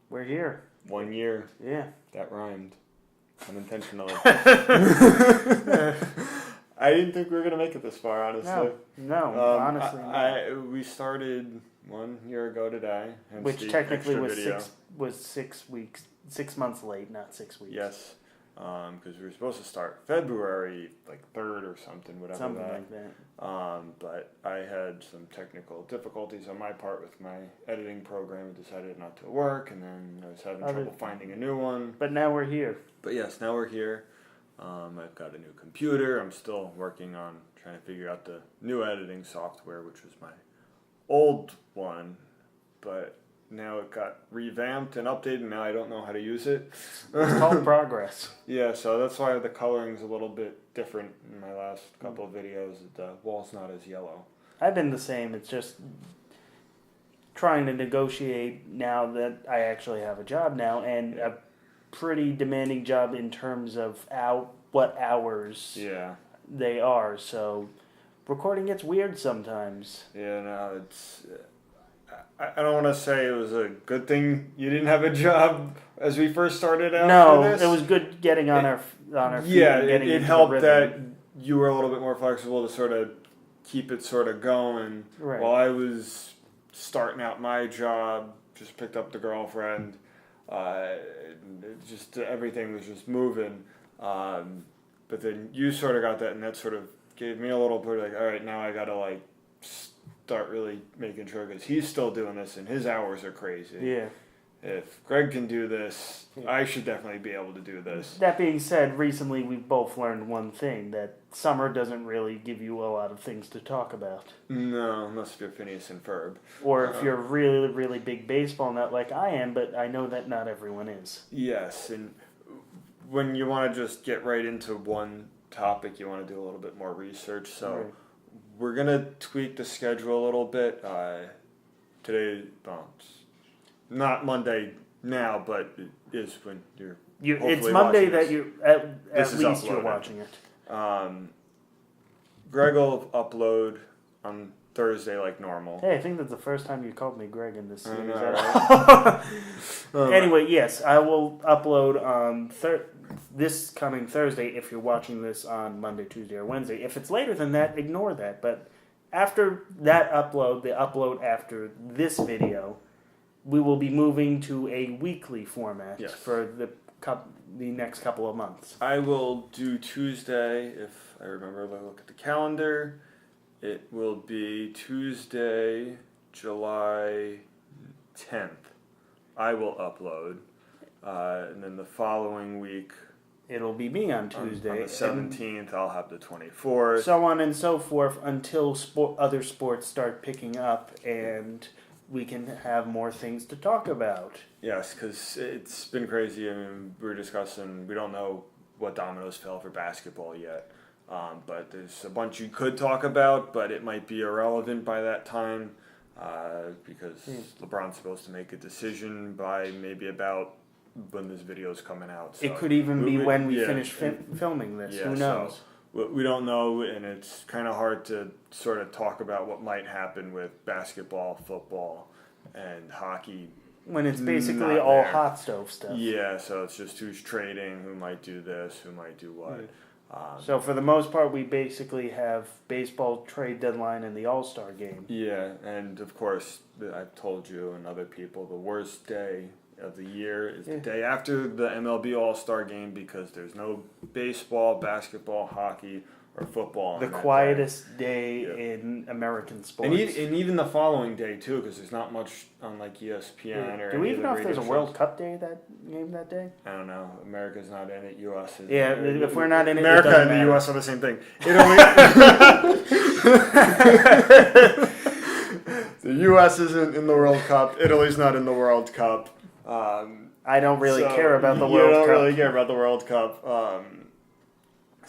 We're here. 1 year. Yeah. That rhymed. Unintentionally. I didn't think we were going to make it this far, honestly. No, honestly. We started 1 year ago today. Which technically was 6 weeks, 6 months late, not 6 weeks. Yes. Because we were supposed to start February, 3rd or something, whatever. Something like that. But I had some technical difficulties on my part with my editing program. It decided not to work, and then I was having trouble finding a new one. But now we're here. But yes, now we're here. I've got a new computer. I'm still working on trying to figure out the new editing software, which was my old one. But now it got revamped and updated, and now I don't know how to use it. It's called progress. Yeah, so that's why the coloring's a little bit different in my last couple of videos. The wall's not as yellow. I've been the same. It's just trying to negotiate now that I actually have a job now, and a pretty demanding job in terms of what hours they are. So recording gets weird sometimes. Yeah, no, it's... I don't want to say it was a good thing you didn't have a job as we first started out. No, for this. it was good getting on our feet. Yeah, and getting it helped that you were a little bit more flexible to sort of keep it sort of going. Right. While I was starting out my job, just picked up the girlfriend, just everything was just moving. But then you sort of got that, and that sort of gave me a little bit all right, now I got to start really making sure, because he's still doing this and his hours are crazy. Yeah. If Greg can do this, I should definitely be able to do this. That being said, recently we've both learned one thing, that summer doesn't really give you a lot of things to talk about. No, unless you're Phineas and Ferb. Or if you're a really, really big baseball nut like I am, but I know that not everyone is. Yes, and when you want to just get right into one topic, you want to do a little bit more research, so... Right. We're going to tweak the schedule a little bit. Today, it's not Monday now, but it is when you're it's Monday that you at least you're watching it. Greg will upload on Thursday like normal. Hey, I think that's the first time you called me Greg in this series. Right? Anyway, yes, I will upload on this coming Thursday if you're watching this on Monday, Tuesday, or Wednesday. If it's later than that, ignore that. But after that upload, the upload after this video, we will be moving to a weekly format for the next couple of months. I will do Tuesday, if I remember to look at the calendar. It will be Tuesday, July 10th. I will upload. And then the following week... It'll be me on Tuesday. On the 17th, I'll have the 24th. So on and so forth until other sports start picking up and we can have more things to talk about. Yes, because it's been crazy. I mean, we were discussing, we don't know what dominoes fell for basketball yet. But there's a bunch you could talk about, but it might be irrelevant by that time because LeBron's supposed to make a decision by maybe about when this video is coming out. So it could even be when we finish filming this. Who knows? So we don't know, and it's kind of hard to sort of talk about what might happen with basketball, football, and hockey. When it's basically all hot stove stuff. Yeah, so it's just who's trading, who might do this, who might do what. So for the most part, we basically have baseball trade deadline and the All-Star game. Yeah, and of course, I've told you and other people, the worst day of the year is the day after the MLB All-Star game because there's no baseball, basketball, hockey, or football. The quietest day in American sports. And even the following day, too, because there's not much on ESPN or do we any even of know the if there's a radio World shows. Cup day game that day? I don't know. America's not in it. U.S. is. Yeah, if we're not in it, America it doesn't and the matter. U.S. are the same thing. The U.S. isn't in the World Cup. Italy's not in the World Cup. I don't really care about the World Cup. You don't really care about the World Cup.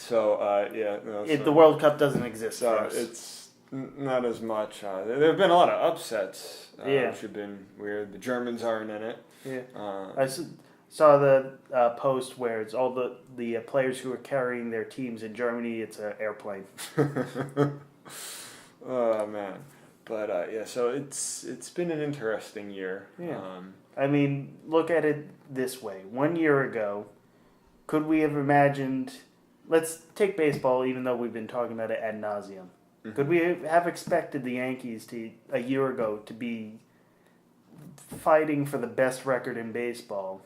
The World Cup doesn't exist for us. It's not as much. There have been a lot of upsets, which have been weird. The Germans aren't in it. Yeah. I saw the post where it's all the players who are carrying their teams in Germany. It's an airplane. Oh, man. But, so it's been an interesting year. Yeah. I mean, look at it this way. 1 year ago, could we have imagined... Let's take baseball, even though we've been talking about it ad nauseum. Mhm. Could we have expected the Yankees to, a year ago, to be fighting for the best record in baseball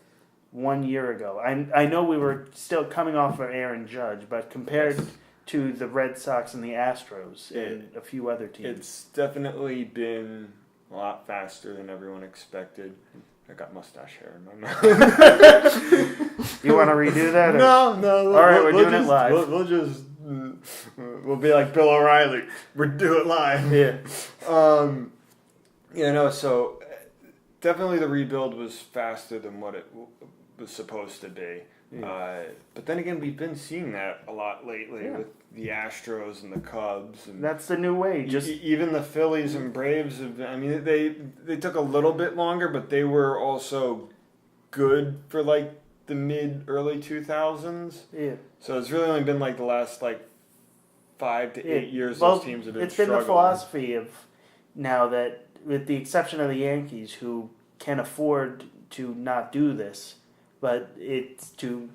1 year ago? I know we were still coming off of Aaron Judge, but compared Yes. to the Red Sox and the Astros and a few other teams. It's definitely been a lot faster than everyone expected. I got mustache hair in my mouth. You want to redo that? Or? No. All right, we're doing it live. We'll just we'll be like Bill O'Reilly. We'll do it live. Yeah. So definitely the rebuild was faster than what it was supposed to be. Yeah. But then again, we've been seeing that a lot lately with the Astros and the Cubs. And That's the new way. Just even the Phillies and Braves have. I mean, they took a little bit longer, but they were also good for like the early 2000s. yeah. So it's really only been like the last like 5 to 8 years Well, those teams have been it's struggling. been the philosophy of now that, with the exception of the Yankees, who can afford to not do this, but it's to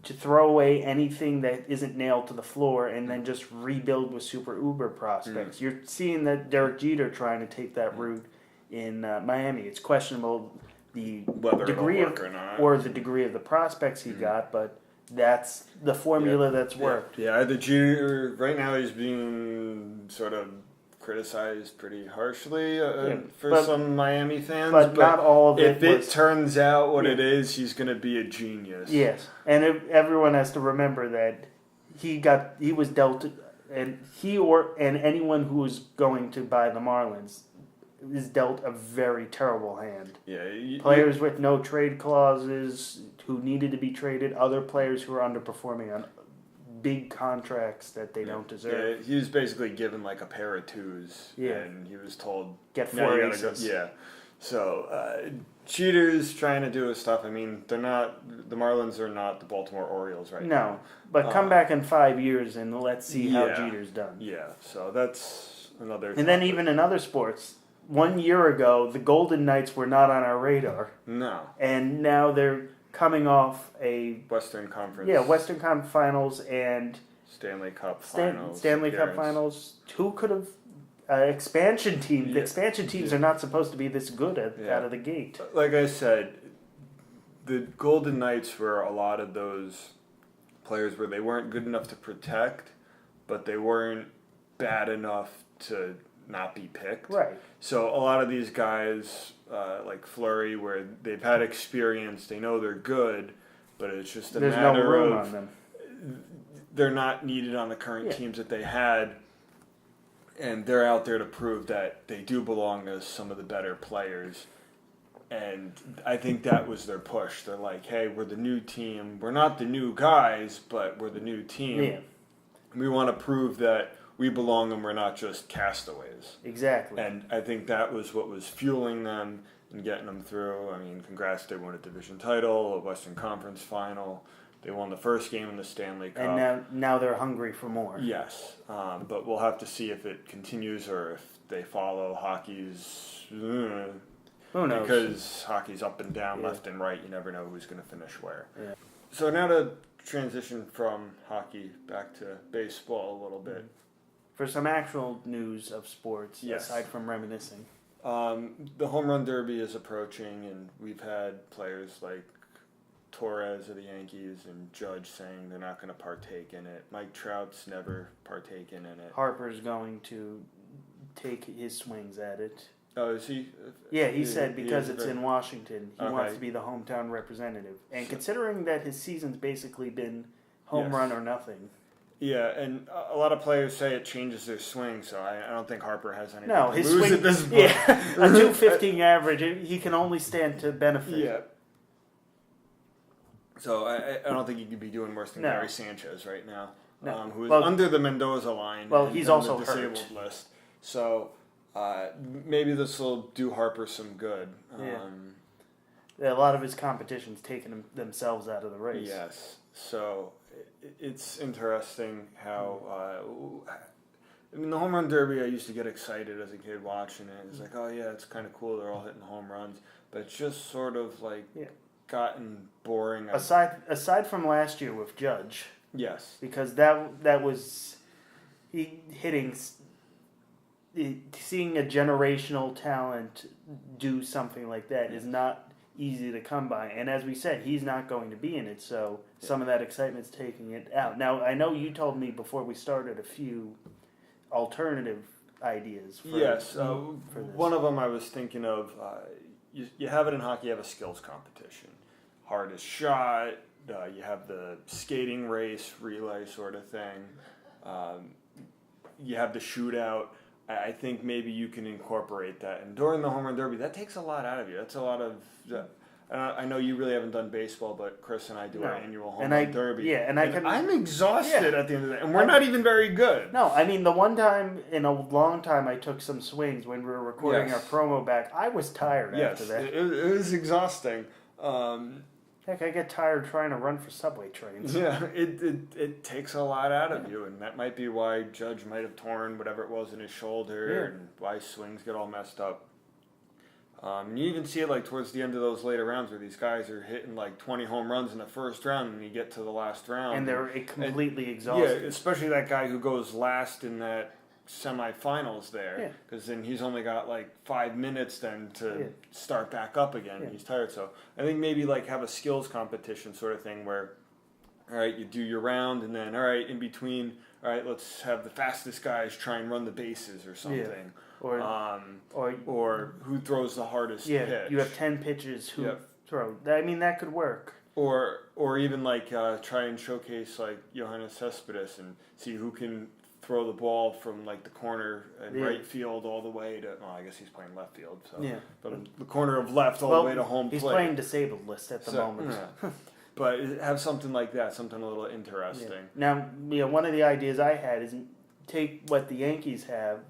throw away anything that isn't nailed to the floor and then just rebuild with super uber prospects. You're seeing that Derek Jeter trying to take that route in Miami. It's questionable the Whether degree it'll of work or not. or the degree of the prospects he got, but that's the formula that's worked. Yeah, the Jeter right now he's being sort of criticized pretty harshly for some Miami fans, but not all of it. If it turns out what it is, he's going to be a genius. Yes, and everyone has to remember that he was dealt, and anyone who is going to buy the Marlins is dealt a very terrible hand. Yeah, Players with no trade clauses who needed to be traded, other players who are underperforming on big contracts that they don't deserve. Yeah, he was basically given like a pair of twos, Yeah. and he was told, Get "Now 4 you gotta go." aces. Yeah, so Jeter's trying to do his stuff. I mean, they're not the Marlins are not the Baltimore Orioles right now. No, but come back in 5 years and let's see how yeah. Jeter's done. Yeah, so that's another. And then even in other sports, 1 year ago, the Golden Knights were not on our radar. No. And now they're coming off a Western Conference. Western Conference Finals and Stanley Cup Finals. Stanley Cup Finals. Who could have expansion team? The Yeah. expansion teams are not supposed to be this good out of the gate. Like I said, the Golden Knights were a lot of those players where they weren't good enough to protect, but they weren't bad enough to not be picked. Right. So a lot of these guys, like Fleury, where they've had experience, they know they're good, but it's just a There's matter no room of on them. they're not needed on the current teams that they had, and they're out there to prove that they do belong to some of the better players. And I think that was their push. They're like, hey, we're the new team. We're not the new guys, but we're the new team. Yeah. We want to prove that we belong and we're not just castaways. Exactly. And I think that was what was fueling them and getting them through. I mean, congrats, they won a division title, a Western Conference final. They won the first game in the Stanley Cup. And now they're hungry for more. Yes, but we'll have to see if it continues or if they follow hockey's... Who knows? Because hockey's up and down, left and right. You never know who's going to finish where. Yeah. So now to transition from hockey back to baseball a little bit. For some actual news of sports, Yes. aside from reminiscing. The home run derby is approaching, and we've had players like Torres of the Yankees and Judge saying they're not going to partake in it. Mike Trout's never partaken in it. Harper's going to take his swings at it. Oh, is he? Yeah, he said because is it's very- in Washington, he Okay. wants to be the hometown representative. And So- considering that his season's basically been home Yes. run or nothing. Yeah, and a lot of players say it changes their swing, so I don't think Harper has anything No, to his lose swing, at this point. yeah, a 215 average, he can only stand to benefit. Yeah. So I don't think he could be doing worse than No. Gary Sanchez right now, No. who is Well- under the Mendoza line. Well, and he's on also the disabled hurt. list. So maybe this will do Harper some good. Yeah. A lot of his competition's taken themselves out of the race. Yes. So it's interesting how. I mean, the home run derby, I used to get excited as a kid watching it. It's like, oh yeah, it's kind of cool. They're all hitting home runs. but it's just sort of like Yeah. gotten boring. Aside from last year with Judge, Yes. because that was he hitting. Seeing a generational talent do something like that is not easy to come by. And as we said, he's not going to be in it, so some of that excitement's taking it out. Now, I know you told me before we started a few alternative ideas. For Yes. for this. One of them I was thinking of. You have it in hockey. You have a skills competition, hardest shot. You have the skating race, relay sort of thing. You have the shootout. I think maybe you can incorporate that. And during the home run derby, that takes a lot out of you. That's a lot of. I know you really haven't done baseball, but Chris and I do our annual home run derby. Yeah, and I'm exhausted at the end of the day, and we're not even very good. No, I mean the one time in a long time I took some swings when we were recording our promo back. I was tired after that. It was exhausting. Heck, I get tired trying to run for subway trains. Yeah, it takes a lot out of you, and that might be why Judge might have torn whatever it was in his shoulder, and why swings get all messed up. And you even see it like towards the end of those later rounds where these guys are hitting like 20 home runs in the first round, and you get to the last round, and they're completely exhausted. Yeah, especially that guy who goes last in that semifinals there, because then he's only got like 5 minutes then to start back up again. He's tired, so I think maybe like have a skills competition sort of thing where, all right, you do your round, and then all right, in between, all right, let's have the fastest guys try and run the bases or something, or who throws the hardest pitch. You have 10 pitches who throw. I mean, that could work. Or even like try and showcase like Johannes Cespedes and see who can throw the ball from like the corner and right field all the way to. Well, I guess he's playing left field. So but the corner of left all the way to home plate. He's playing disabled list at the moment. Yeah. But have something like that, something a little interesting. Now, one of the ideas I had is take what the Yankees have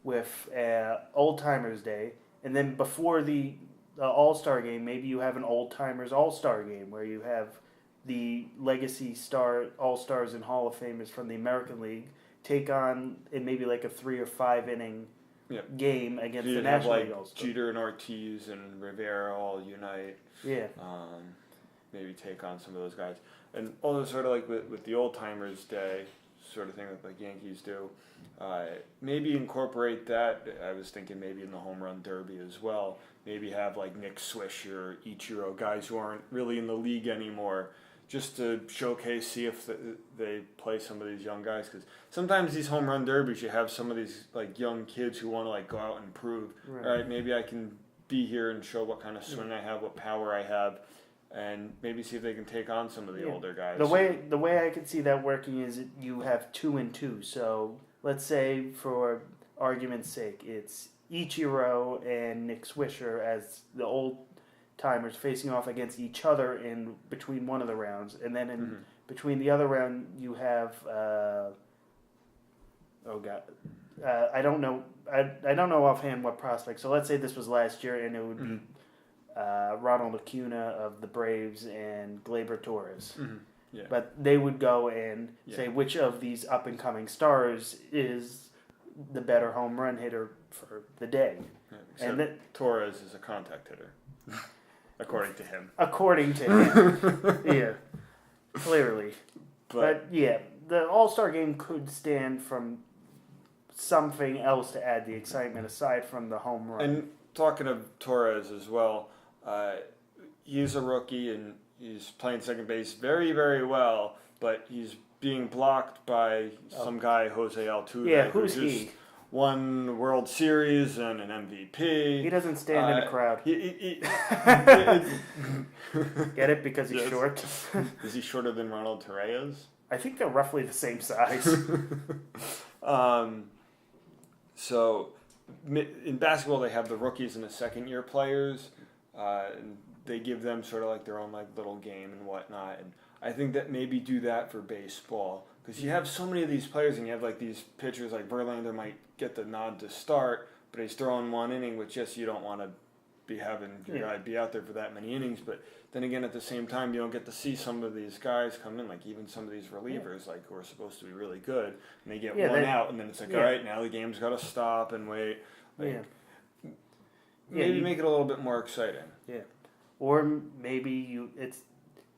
with Old Timers Day, and then before the All-Star game, maybe you have an Old Timers All-Star game where you have the legacy All-Stars and Hall of Famers from the American League take on in maybe like a 3 or 5 inning game against the National League All-Stars. Jeter and Ortiz and Rivera all unite. Yeah. Maybe take on some of those guys. And also sort of like with the Old Timers Day sort of thing that like Yankees do, maybe incorporate that. I was thinking maybe in the home run derby as well. Maybe have like Nick Swisher, Ichiro, guys who aren't really in the league anymore, just to showcase, see if they play some of these young guys. Because sometimes these home run derbies, you have some of these like young kids who want to like go out and prove, all right, maybe I can be here and show what kind of swing I have, what power I have, and maybe see if they can take on some of the older guys. The way I could see that working is you have 2 and 2. So let's say, for argument's sake, it's Ichiro and Nick Swisher as the old timers facing off against each other in between one of the rounds, and then in between the other round you have I don't know offhand what prospect. So let's say this was last year, and it would be Ronald Acuna of the Braves and Gleyber Torres. Yeah. But they would go and say which of these up and coming stars is the better home run hitter for the day. Yeah, and Torres is a contact hitter. According to him. According to him. Yeah. Clearly. But the All-Star game could stand from something else to add the excitement aside from the home run. And talking of Torres as well, he's a rookie and he's playing second base very, very well, but he's being blocked by some guy, Jose Altuve. Yeah, who's he? Won World Series and an MVP. He doesn't stand in a crowd. Get it? Because he's short? Is he shorter than Ronald Torres? I think they're roughly the same size. So in basketball, they have the rookies and the second-year players. And they give them sort of like their own like little game and whatnot. And I think that maybe do that for baseball. Because you have so many of these players, and you have like these pitchers like Verlander might get the nod to start, but he's throwing 1 inning, which you don't want to be having your guy be out there for that many innings. But then again, at the same time, you don't get to see some of these guys come in, like even some of these relievers, like who are supposed to be really good, and they get one out, and then it's like, all right, now the game's got to stop and wait. maybe make it a little bit more exciting. Yeah, or maybe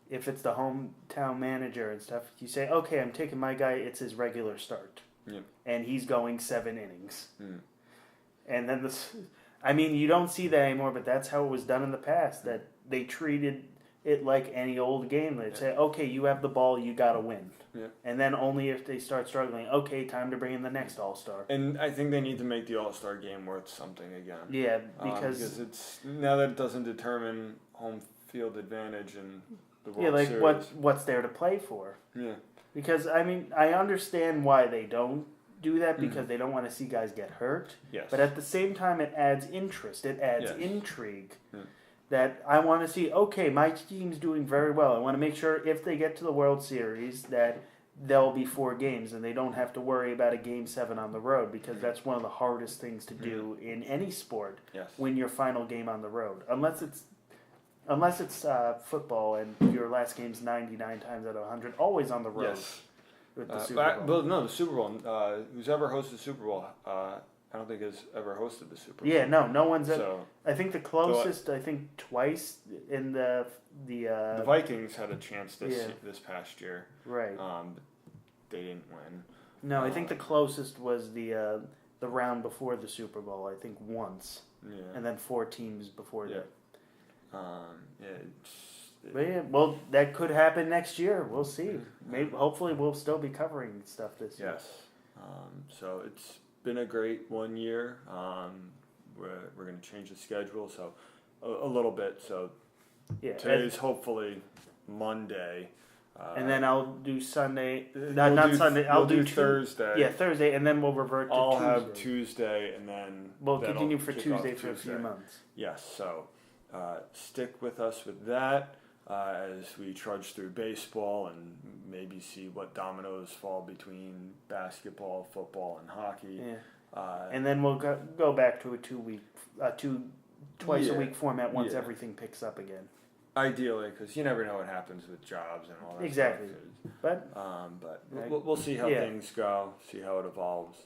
if it's the hometown manager and stuff, you say, okay, I'm taking my guy. It's his regular start, and he's going 7 innings, and then I mean, you don't see that anymore, but that's how it was done in the past. That they treated it like any old game. They'd say, okay, you have the ball, you got to win. Yeah. And then only if they start struggling, okay, time to bring in the next All-Star. And I think they need to make the All-Star game worth something again. Yeah, because it's now that it doesn't determine home field advantage in the World Series. what's there to play for? Yeah. Because I mean, I understand why they don't do that because they don't want to see guys get hurt. Yes. But at the same time, it adds interest. It adds intrigue. Yeah. That I want to see, okay, my team's doing very well. I want to make sure if they get to the World Series that there'll be 4 games and they don't have to worry about a Game 7 on the road because that's one of the hardest things to do in any sport. Yes. Win your final game on the road. Unless it's football and your last game's 99 times out of 100, always on the road. Yes. With the Super Bowl. No, the Super Bowl. Who's ever hosted the Super Bowl? I don't think has ever hosted the Super Bowl. Yeah, no one's. So, I think the closest. I think twice in the Vikings had a chance this past year. Right. But they didn't win. No, I think the closest was the round before the Super Bowl. I think once. Yeah. And then 4 teams before that. But yeah, well, that could happen next year. We'll see. Maybe, hopefully, we'll still be covering stuff this year. Yes. So it's been a great 1 year. We're going to change the schedule so a little bit. So today's hopefully Monday. And then I'll do Sunday. Not Sunday. I'll do Thursday. Yeah, Thursday, and then we'll revert to I'll Tuesday. have Tuesday, and then we'll continue for Tuesday for a few months. Yes. So stick with us with that. As we trudge through baseball and maybe see what dominoes fall between basketball, football, and hockey. Yeah. And then we'll go back to a twice a week format once everything picks up again. Ideally, because you never know what happens with jobs and all that. Exactly. Stuff. But we'll see how things go. See how it evolves.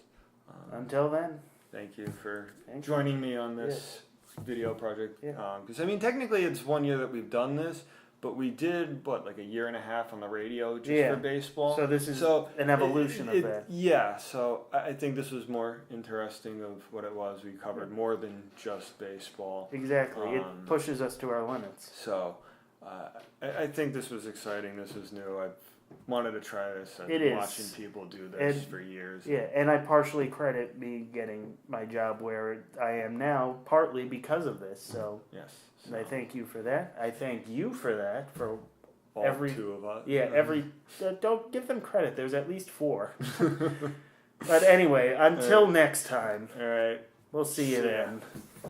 Until then, thank you for joining me on this video project. Yeah. Because I mean, technically, it's 1 year that we've done this. But we did, like a year and a half on the radio just for baseball. So this is an evolution of that. Yeah, so I think this was more interesting of what it was. We covered more than just baseball. Exactly. It pushes us to our limits. So I think this was exciting. This was new. I wanted to try this. I've been watching people do this for years. Yeah, and I partially credit me getting my job where I am now, partly because of this. So yes. So I thank you for that. I thank you for that. For all every 2 of us. Yeah, don't give them credit. There's at least 4. But anyway, until next time. All right. We'll see you then.